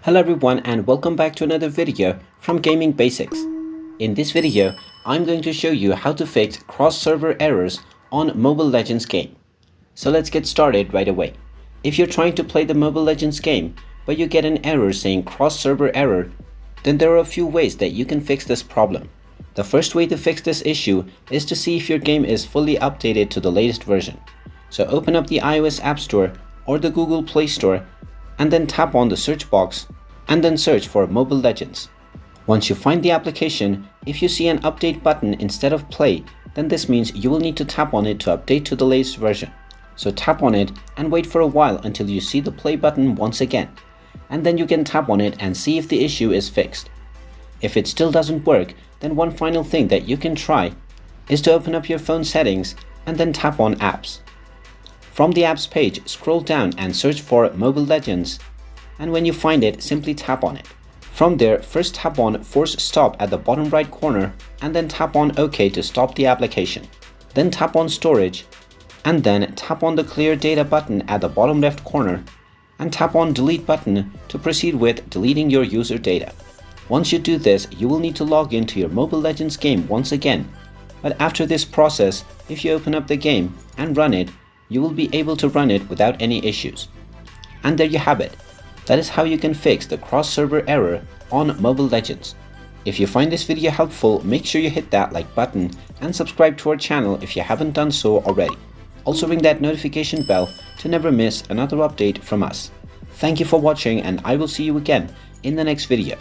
Hello everyone and welcome back to another video from Gaming Basics. In this video, I'm going to show you how to fix cross-server errors on Mobile Legends game. So let's get started right away. If you're trying to play the Mobile Legends game, but you get an error saying cross-server error, then there are a few ways that you can fix this problem. The first way to fix this issue is to see if your game is fully updated to the latest version. So open up the iOS App Store or the Google Play Store and then tap on the search box and then search for Mobile Legends. Once you find the application, if you see an update button instead of play, then this means you will need to tap on it to update to the latest version. So tap on it and wait for a while until you see the play button once again. And then you can tap on it and see if the issue is fixed. If it still doesn't work, then one final thing that you can try is to open up your phone settings and then tap on apps. From the apps page, scroll down and search for Mobile Legends, and when you find it, simply tap on it. From there, first tap on Force Stop at the bottom right corner and then tap on OK to stop the application. Then tap on Storage and then tap on the Clear Data button at the bottom left corner and tap on Delete button to proceed with deleting your user data. Once you do this, you will need to log into your Mobile Legends game once again. But after this process, if you open up the game and run it, you will be able to run it without any issues. And there you have it. That is how you can fix the cross-server error on Mobile Legends. If you find this video helpful, make sure you hit that like button and subscribe to our channel if you haven't done so already. Also ring that notification bell to never miss another update from us. Thank you for watching and I will see you again in the next video.